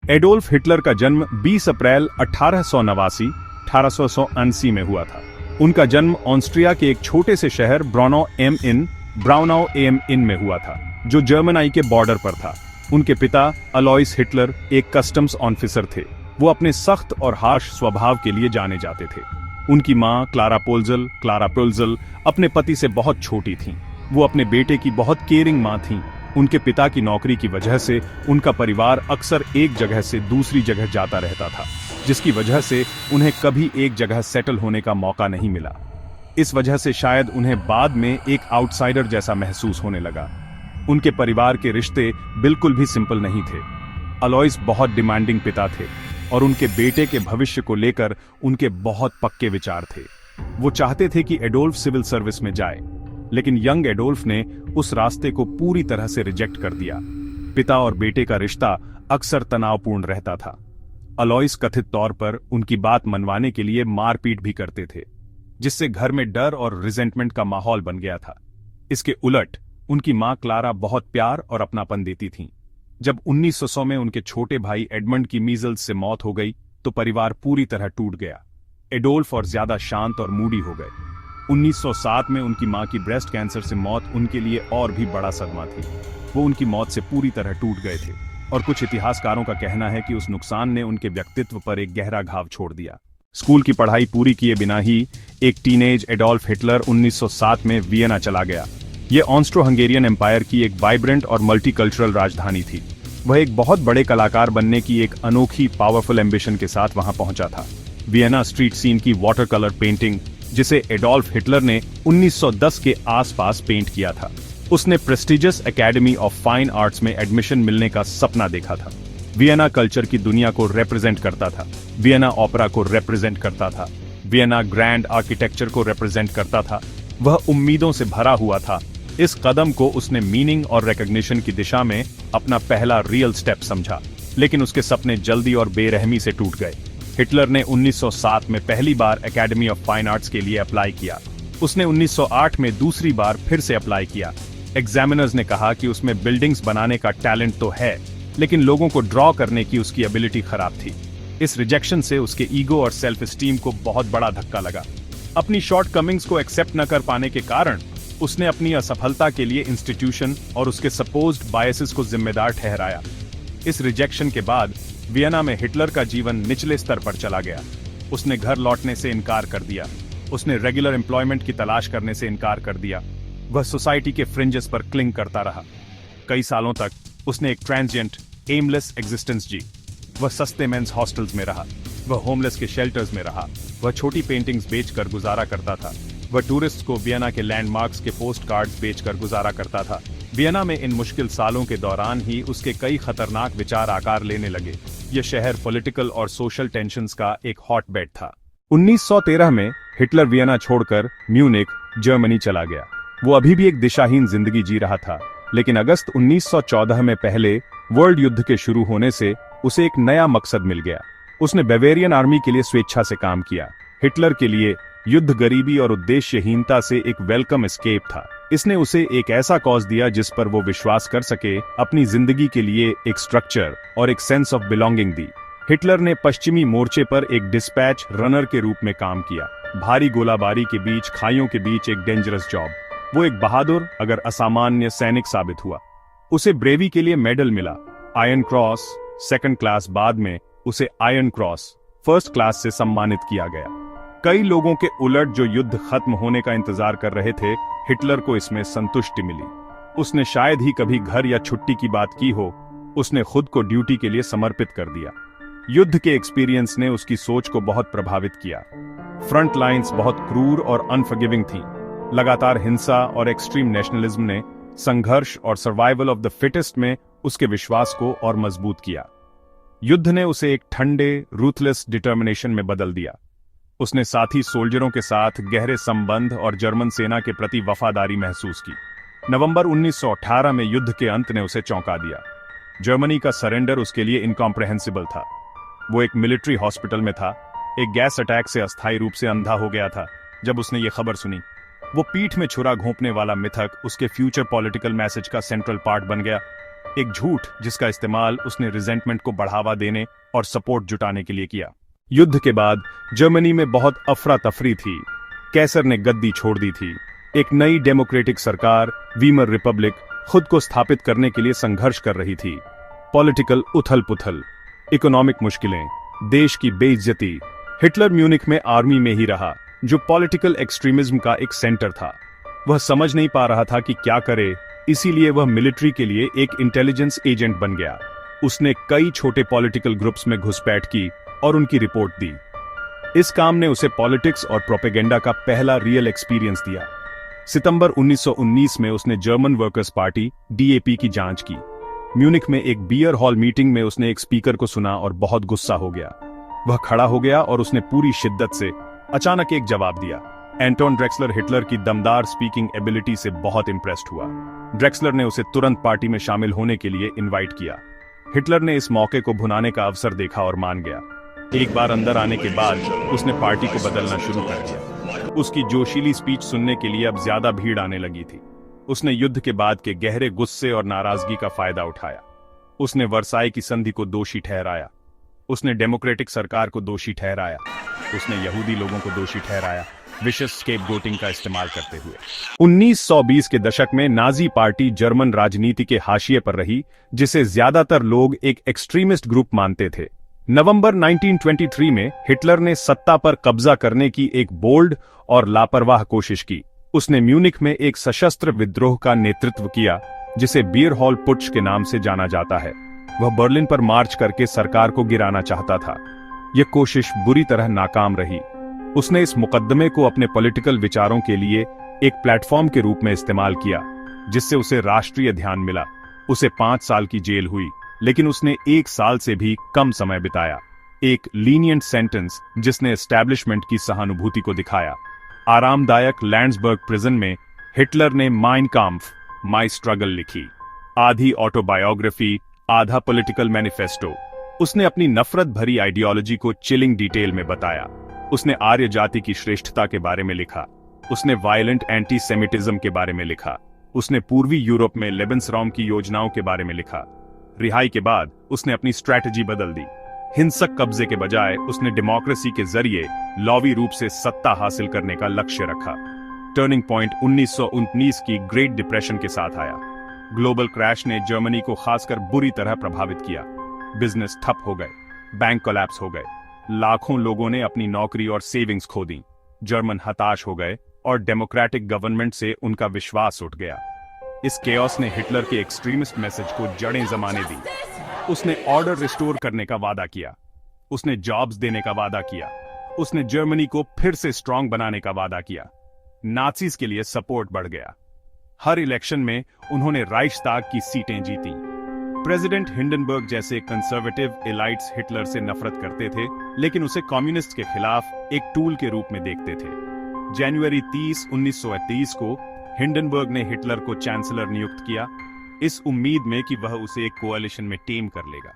Adolf Hitler का जन्म 20 अप्रैल 1889 में हुआ था। उनका जन्म ऑस्ट्रिया के एक छोटे से शहर ब्राउनाउ एम इन में हुआ था, जो जर्मनी के बॉर्डर पर था। उनके पिता अलोइस हिटलर एक कस्टम्स ऑफिसर थे। वो अपने सख्त और हार्श स्वभाव के लिए जाने जाते थे। उनकी मां क्लारा पोल्जल अपने पति से बहुत छोटी थीं। वो अपने बेटे की बहुत केयरिंग मां थीं। उनके पिता की नौकरी की वजह से उनका परिवार अक्सर एक जगह से दूसरी जगह जाता रहता था, जिसकी वजह से उन्हें कभी एक जगह सेटल होने का मौका नहीं मिला। इस वजह से शायद उन्हें बाद में एक आउटसाइडर जैसा महसूस होने लगा। उनके परिवार के रिश्ते बिल्कुल भी सिंपल नहीं थे। अलोइस बहुत डिमांडिंग पिता थे और उनके बेटे के भविष्य को लेकर उनके बहुत पक्के विचार थे। वो चाहते थे कि एडोल्फ सिविल सर्विस में जाए, लेकिन यंग एडोल्फ ने उस रास्ते को पूरी तरह से रिजेक्ट कर दिया। पिता और बेटे का रिश्ता अक्सर तनावपूर्ण रहता था। अलोइस कथित तौर पर उनकी बात मनवाने के लिए मारपीट भी करते थे, जिससे घर में डर और रिजेंटमेंट का माहौल बन गया था। इसके उलट उनकी मां क्लारा बहुत प्यार और अपनापन देती थीं। जब 1900 में उनके छोटे भाई एडमंड की मीजल्स से मौत हो गई तो परिवार पूरी तरह टूट गया। एडोल्फ और ज्यादा शांत और मूडी हो गए। 1907 में उनकी मां की ब्रेस्ट कैंसर से मौत उनके लिए और भी बड़ा सदमा थी। वो उनकी मौत से पूरी तरह टूट गए थे और कुछ इतिहासकारों का कहना है कि उस नुकसान ने उनके व्यक्तित्व पर एक गहरा घाव छोड़ दिया। स्कूल की पढ़ाई पूरी किए बिना ही एक टीनेज एडोल्फ हिटलर 1907 में वियना चला गया। यह ऑस्ट्रो हंगेरियन एम्पायर की एक वाइब्रेंट और मल्टीकल्चरल राजधानी थी। वह एक बहुत बड़े कलाकार बनने की एक अनोखी पावरफुल एम्बिशन के साथ वहां पहुंचा था। वियना स्ट्रीट सीन की वाटर कलर पेंटिंग, जिसे एडोल्फ हिटलर ने 1910 के आसपास पेंट किया था, उसने prestigious academy of fine arts में एडमिशन मिलने का सपना देखा था। वियना कल्चर की दुनिया को रिप्रेजेंट करता था। वियना ओपेरा को रिप्रेजेंट करता था। वियना ग्रैंड आर्किटेक्चर को रिप्रेजेंट करता था। वह उम्मीदों से भरा हुआ था। इस कदम को उसने मीनिंग और रिकॉग्निशन की दिशा में अपना पहला रियल स्टेप समझा, लेकिन उसके सपने जल्दी और बेरहमी से टूट गए। हिटलर ने 1907 में पहली bar academy of fine arts के लिए अप्लाई किया। उसने 1908 में दूसरी बार फिर से अप्लाई किया। एग्जामिनर्स ने कहा कि उसमें बिल्डिंग्स बनाने का टैलेंट तो है, लेकिन लोगों को ड्रॉ करने की उसकी एबिलिटी खराब थी। इस रिजेक्शन से उसके ईगो और सेल्फ एस्टीम को बहुत बड़ा धक्का लगा। अपनी शॉर्टकमिंग्स को एक्सेप्ट न कर पाने के कारण उसने अपनी असफलता के लिए इंस्टीट्यूशन और उसके सपोज्ड बायसेस को जिम्मेदार ठहराया। इस रिजेक्शन के बाद वियना में हिटलर का जीवन निचले स्तर पर चला गया। उसने घर लौटने से इनकार कर दिया। उसने रेगुलर एम्प्लॉयमेंट की तलाश करने से इनकार कर दिया। वह सोसाइटी के फ्रिंजेस पर क्लिंग करता रहा। कई सालों तक उसने एक ट्रांजिएंट एमलेस एग्जिस्टेंस जी। वह सस्ते मेंस हॉस्टल्स में रहा। वह होमलेस के शेल्टर्स में रहा। वह छोटी पेंटिंग्स बेचकर गुजारा करता था। वह टूरिस्ट को वियना के लैंडमार्क्स के पोस्ट कार्ड्स बेचकर गुजारा करता था। वियना में इन मुश्किल सालों के दौरान ही उसके कई खतरनाक विचार आकार लेने लगे। यह शहर पॉलिटिकल और सोशल टेंशन्स का एक हॉटबेड था। 1913 में हिटलर वियना छोड़कर म्यूनिख, जर्मनी चला गया। वो अभी भी एक दिशाहीन जिंदगी जी रहा था, लेकिन अगस्त 1914 में पहले वर्ल्ड युद्ध के शुरू होने से उसे एक नया मकसद मिल गया। उसने बावेरियन आर्मी के लिए स्वेच्छा से काम किया। हिटलर के लिए युद्ध गरीबी और उद्देश्यहीनता से एक वेलकम एस्केप था। इसने उसे एक ऐसा कॉज दिया जिस पर वो विश्वास कर सके, अपनी जिंदगी के लिए एक स्ट्रक्चर और एक sense of belonging the. Hitler ने पश्चिमी मोर्चे पर एक डिस्पैच रनर के रूप में काम किया। भारी गोलाबारी के बीच, खाइयों के बीच एक डेंजरस जॉब। वो एक बहादुर अगर असामान्य सैनिक साबित हुआ। उसे ब्रेवी के लिए मेडल मिला, आयरन क्रॉस सेकंड क्लास। बाद में उसे आयरन क्रॉस फर्स्ट क्लास से सम्मानित किया गया। कई लोगों के उलट जो युद्ध खत्म होने का इंतजार कर रहे थे, हिटलर को इसमें संतुष्टि मिली। उसने शायद ही कभी घर या छुट्टी की बात की हो। उसने खुद को ड्यूटी के लिए समर्पित कर दिया। युद्ध के एक्सपीरियंस ने उसकी सोच को बहुत प्रभावित किया। फ्रंट लाइंस बहुत क्रूर और अनफॉरगिविंग थीं। लगातार हिंसा और एक्सट्रीम नेशनलिज्म ने संघर्ष और सर्वाइवल ऑफ द फिटेस्ट में उसके विश्वास को और मजबूत किया। युद्ध ने उसे एक ठंडे, रूथलेस डिटर्मिनेशन में बदल दिया। उसने साथी सोल्जरों के साथ गहरे संबंध और जर्मन सेना के प्रति वफादारी महसूस की। नवंबर 1918 में युद्ध के अंत ने उसे चौंका दिया। जर्मनी का सरेंडर उसके लिए इनकॉम्प्रिहेंसिबल था। वो एक मिलिट्री हॉस्पिटल में था। एक गैस अटैक से अस्थायी रूप से अंधा हो गया था। जब उसने ये खबर सुनी, वो पीठ में छुरा घोंपने वाला मिथक उसके फ्यूचर पॉलिटिकल मैसेज का सेंट्रल पार्ट बन गया। एक झूठ जिसका इस्तेमाल उसने रिजेंटमेंट को बढ़ावा देने और सपोर्ट जुटाने के लिए किया। युद्ध के बाद जर्मनी में बहुत अफरा तफरी थी। कैसर ने गद्दी छोड़ दी थी। एक नई डेमोक्रेटिक सरकार वीमर रिपब्लिक खुद को स्थापित करने के लिए संघर्ष कर रही थी। पॉलिटिकल उथल पुथल, इकोनॉमिक मुश्किलें, देश की बेइज्जती। हिटलर म्यूनिख में आर्मी में ही रहा, जो पॉलिटिकल एक्सट्रीमिज्म का एक सेंटर था। वह समझ नहीं पा रहा था कि क्या करे, इसीलिए वह मिलिट्री के लिए एक इंटेलिजेंस एजेंट बन गया। उसने कई छोटे पॉलिटिकल ग्रुप्स में घुसपैठ की और उनकी रिपोर्ट दी। इस काम ने उसे पॉलिटिक्स और प्रोपेगेंडा का पहला रियल एक्सपीरियंस दिया। सितंबर 1919 में उसने जर्मन वर्कर्स पार्टी डीएपी की जांच की। म्यूनिख में एक बियर हॉल मीटिंग में उसने एक स्पीकर को सुना और बहुत गुस्सा हो गया। वह खड़ा हो गया और उसने पूरी शिद्दत से अचानक एक जवाब दिया। एंटोन ड्रेक्सलर हिटलर की दमदार स्पीकिंग एबिलिटी से बहुत इंप्रेस्ड हुआ। ड्रेक्सलर ने उसे तुरंत पार्टी में शामिल होने के लिए इनवाइट किया। हिटलर ने इस मौके को भुनाने का अवसर देखा और मान गया। एक बार अंदर आने के बाद उसने पार्टी को बदलना शुरू कर दिया। उसकी जोशीली स्पीच सुनने के लिए अब ज्यादा भीड़ आने लगी थी। उसने युद्ध के बाद के गहरे गुस्से और नाराजगी का फायदा उठाया। उसने वर्साई की संधि को दोषी ठहराया। उसने डेमोक्रेटिक सरकार को दोषी ठहराया। उसने यहूदी लोगों को दोषी ठहराया, विशेष स्केपगोटिंग का इस्तेमाल करते हुए। 1920 के दशक में नाजी पार्टी जर्मन राजनीति के हाशिए पर रही, जिसे ज्यादातर लोग एक एक्सट्रीमिस्ट ग्रुप मानते थे। नवंबर 1923 में हिटलर ने सत्ता पर कब्जा करने की एक बोल्ड और लापरवाह कोशिश की। उसने म्यूनिख में एक सशस्त्र विद्रोह का नेतृत्व किया, जिसे बियर हॉल पुट्श के नाम से जाना जाता है। वह बर्लिन पर मार्च करके सरकार को गिराना चाहता था। यह कोशिश बुरी तरह नाकाम रही। उसने इस मुकदमे को अपने पॉलिटिकल विचारों के लिए एक प्लेटफॉर्म के रूप में इस्तेमाल किया, जिससे उसे राष्ट्रीय ध्यान मिला। उसे 5 साल की जेल हुई, लेकिन उसने 1 साल से भी कम समय बिताया। एक लीनियंट सेंटेंस जिसने एस्टैब्लिशमेंट की सहानुभूति को दिखाया। आरामदायक लैंड्सबर्ग प्रिजन में हिटलर ने माइन काम्फ, माई स्ट्रगल लिखी। आधी ऑटोबायोग्राफी, आधा पॉलिटिकल मैनिफेस्टो। उसने अपनी नफरत भरी आइडियोलॉजी को चिलिंग डिटेल में बताया। उसने आर्य जाति की श्रेष्ठता के बारे में लिखा। उसने वायलेंट एंटी सेमिटिज्म के बारे में लिखा। उसने पूर्वी यूरोप में लेबेंसराउम की योजनाओं के बारे में लिखा। रिहाई के बाद उसने अपनी स्ट्रैटेजी बदल दी। हिंसक कब्जे के बजाय उसने डेमोक्रेसी के जरिए लॉबी रूप से सत्ता हासिल करने का लक्ष्य रखा। टर्निंग पॉइंट 1919 की ग्रेट डिप्रेशन के साथ आया। ग्लोबल क्रैश ने जर्मनी को खासकर बुरी तरह प्रभावित किया। बिजनेस ठप हो गए, बैंक कोलैप्स हो गए, लाखों लोगों ने अपनी नौकरी और सेविंग्स खो दी। जर्मन हताश हो गए और डेमोक्रेटिक गवर्नमेंट से उनका विश्वास उठ गया। इस केओस ने हिटलर के एक्सट्रीमिस्ट मैसेज को जड़ें जमाने दी। उसने ऑर्डर रिस्टोर करने का वादा किया। उसने जॉब्स देने का वादा किया। उसने जर्मनी को फिर से स्ट्रांग बनाने का वादा किया। नाजीज के लिए सपोर्ट बढ़ गया। हर इलेक्शन में उन्होंने राइख्सटाग की सीटें जीती। प्रेसिडेंट हिंडनबर्ग जैसे कंजर्वेटिव एलाइट्स हिटलर से नफरत करते थे, लेकिन उसे कम्युनिस्ट के खिलाफ एक टूल के रूप में देखते थे। जनवरी 30, 1938 को हिंडनबर्ग ने हिटलर को चांसलर नियुक्त किया, इस उम्मीद में कि वह उसे एक कोalition में टेम कर लेगा।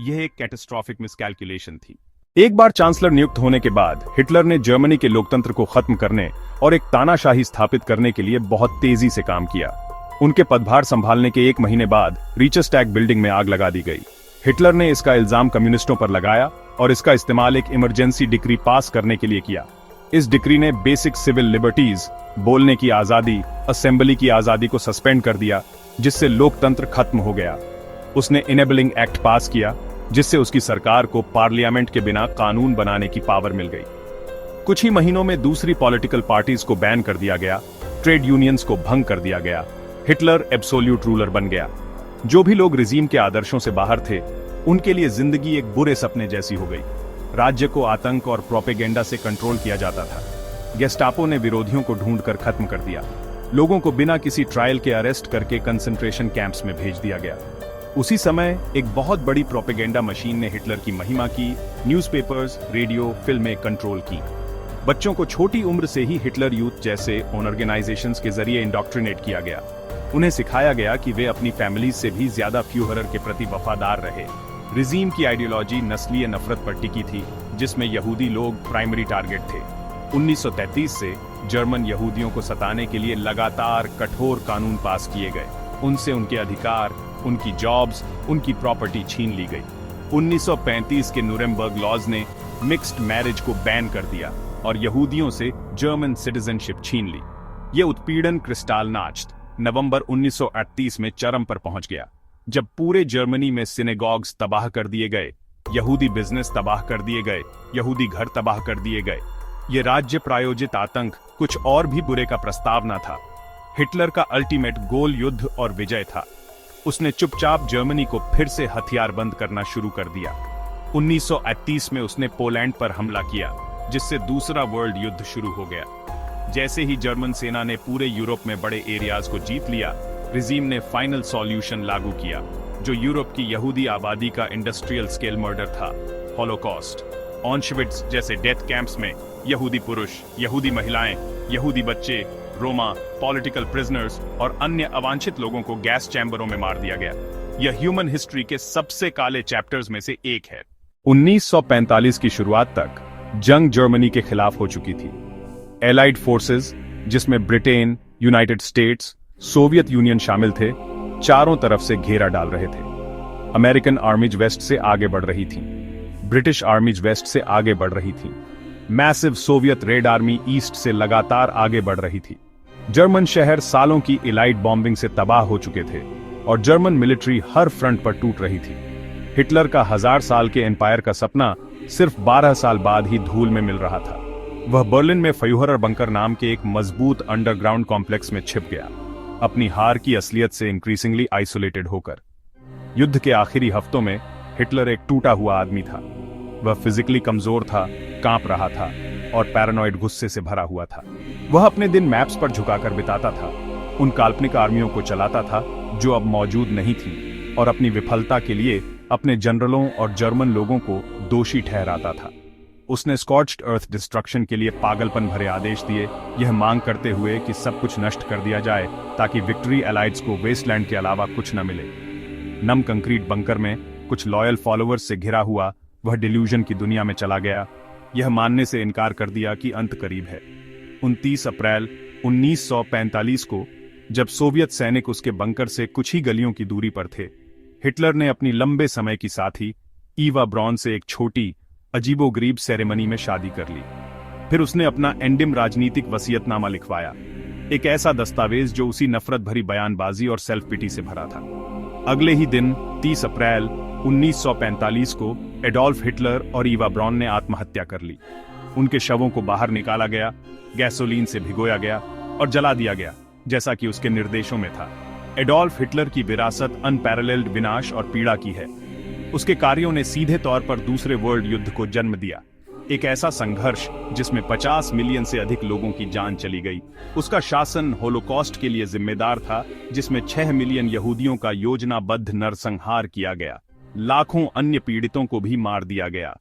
यह एक कैटास्ट्रोफिक मिसकैलकुलेशन थी। एक बार चांसलर नियुक्त होने के बाद हिटलर ने जर्मनी के लोकतंत्र को खत्म करने और एक तानाशाही स्थापित करने के लिए बहुत तेजी से काम किया। उनके पदभार संभालने के 1 महीने बाद रीचस्टैग बिल्डिंग में आग लगा दी गई। हिटलर ने इसका इल्जाम कम्युनिस्टों पर लगाया और इसका इस्तेमाल एक इमरजेंसी डिक्री पास करने के लिए किया। इस डिक्री ने बेसिक सिविल लिबर्टीज, बोलने की आजादी, असेंबली की आजादी को सस्पेंड कर दिया, जिससे लोकतंत्र खत्म हो गया। उसने इनेबलिंग एक्ट पास किया, जिससे उसकी सरकार को पार्लियामेंट के बिना कानून बनाने की पावर मिल गई। कुछ ही महीनों में दूसरी पॉलिटिकल पार्टीज को बैन कर दिया गया, ट्रेड यूनियंस को भंग कर दिया गया। हिटलर एब्सोल्यूट रूलर बन गया। जो भी लोग रिजीम के आदर्शों से बाहर थे, उनके लिए जिंदगी एक बुरे सपने जैसी हो गई। राज्य को आतंक और प्रोपेगेंडा से कंट्रोल किया जाता था। गेस्टापो ने विरोधियों को ढूंढकर खत्म कर दिया। लोगों को बिना किसी ट्रायल के अरेस्ट करके कंसंट्रेशन कैंप्स में भेज दिया गया। उसी समय एक बहुत बड़ी प्रोपेगेंडा मशीन ने हिटलर की महिमा की। न्यूज़पेपर्स, रेडियो, फिल्में कंट्रोल की। बच्चों को छोटी उम्र से ही हिटलर यूथ जैसे ऑर्गेनाइजेशंस के जरिए इंडोक्ट्रिनेट किया गया। उन्हें सिखाया गया कि वे अपनी फैमिली से भी ज्यादा फ्यूहरर के प्रति वफादार रहे। रिजीम की आइडियोलॉजी नस्लीय नफरत पर टिकी थी, जिसमें यहूदी लोग प्राइमरी टारगेट थे। 1933 से जर्मन यहूदियों को सताने के लिए लगातार कठोर कानून पास किए गए। उनसे उनके अधिकार, उनकी जॉब्स, उनकी प्रॉपर्टी छीन ली गई। 1935 के नुरेमबर्ग लॉज ने मिक्स्ड मैरिज को बैन कर दिया और यहूदियों से जर्मन सिटीजनशिप छीन ली। यह उत्पीड़न क्रिस्टालनाcht नवंबर 1938 में चरम पर पहुंच गया, जब पूरे जर्मनी में सिनेगॉग्स तबाह कर दिए गए, यहूदी बिजनेस तबाह कर दिए गए, यहूदी घर तबाह कर दिए गए। ये राज्य प्रायोजित आतंक कुछ और भी बुरे का प्रस्ताव न था। हिटलर का अल्टीमेट गोल युद्ध और विजय था। उसने चुपचाप जर्मनी को फिर से हथियार बंद करना शुरू कर दिया। 1938 में उसने पोलैंड पर हमला किया, जिससे दूसरा वर्ल्ड युद्ध शुरू हो गया। जैसे ही जर्मन सेना ने पूरे यूरोप में बड़े एरियाज को जीत लिया, रिजीम ने फाइनल सॉल्यूशन लागू किया, जो यूरोप की यहूदी आबादी का इंडस्ट्रियल स्केल मर्डर था, हॉलोकॉस्ट। ऑशविट्ज जैसे डेथ कैंप्स में यहूदी पुरुष, यहूदी महिलाएं, यहूदी बच्चे, रोमा, पॉलिटिकल प्रिजनर्स और अन्य अवांछित लोगों को गैस चैम्बरों में मार दिया गया। यह ह्यूमन हिस्ट्री के सबसे काले चैप्टर्स में से एक है। 1945 की शुरुआत तक जंग जर्मनी के खिलाफ हो चुकी थी। एलाइड फोर्सेस, जिसमें Britain, United states, Soviet union शामिल थे, चारों तरफ से घेरा डाल रहे थे। अमेरिकन आर्मीज वेस्ट से आगे बढ़ रही थी, ब्रिटिश आर्मीज वेस्ट से आगे बढ़ रही थी, massive Soviet red army east से लगातार आगे बढ़ रही थी। जर्मन शहर सालों की इलाइट बॉम्बिंग से तबाह हो चुके थे और जर्मन मिलिट्री हर फ्रंट पर टूट रही थी। हिटलर का 1000 साल के एम्पायर का सपना सिर्फ 12 साल बाद ही धूल में मिल रहा था। वह बर्लिन में फ्यूहरर बंकर नाम के एक मजबूत अंडरग्राउंड कॉम्प्लेक्स में छिप गया, अपनी हार की असलियत से इंक्रीजिंगली आइसोलेटेड होकर। युद्ध के आखिरी हफ्तों में हिटलर एक टूटा हुआ आदमी था। वह फिजिकली कमजोर था, कांप रहा था और पैरानॉइड गुस्से से भरा हुआ था। वह अपने दिन मैप्स पर झुकाकर बिताता था, उन काल्पनिक आर्मियों को चलाता था जो अब मौजूद नहीं थी, और अपनी विफलता के लिए अपने जनरलों और जर्मन लोगों को दोषी ठहराता था। उसने स्कॉच्ड अर्थ डिस्ट्रक्शन के लिए पागलपन भरे आदेश दिए, यह मांग करते हुए कि सब कुछ नष्ट कर दिया जाए ताकि विक्ट्री एलाइड्स को वेस्टलैंड के अलावा कुछ न मिले। नम कंक्रीट बंकर में कुछ लॉयल फॉलोअर्स से घिरा हुआ वह डिल्यूजन की दुनिया में चला गया, यह मानने से इनकार कर दिया कि अंत करीब है। 29 अप्रैल 1945 को, जब सोवियत सैनिक उसके बंकर से कुछ ही गलियों की दूरी पर थे, हिटलर ने अपनी लंबे समय की साथी ईवा ब्रॉन से एक छोटी अजीबोगरीब सेरेमनी में शादी कर ली। फिर उसने अपना एंडिम राजनीतिक वसीयतनामा लिखवाया, एक ऐसा दस्तावेज जो उसी नफरत भरी बयानबाजी और सेल्फ पिटी से भरा था। अगले ही दिन 30 अप्रैल 1945 को एडोल्फ हिटलर और ईवा ब्रॉन ने आत्महत्या कर ली। उनके शवों को बाहर निकाला गया, गैसोलीन से भिगोया गया और जला दिया गया, जैसा कि उसके निर्देशों में था। एडोल्फ हिटलर की विरासत अनपैरेलल्ड विनाश और पीड़ा की है। उसके कार्यों ने सीधे तौर पर दूसरे वर्ल्ड युद्ध को जन्म दिया, एक ऐसा संघर्ष जिसमें 50 मिलियन से अधिक लोगों की जान चली गई। उसका शासन होलोकॉस्ट के लिए जिम्मेदार था, जिसमें 6 मिलियन यहूदियों का योजनाबद्ध नरसंहार किया गया, लाखों अन्य पीड़ितों को भी मार दिया गया।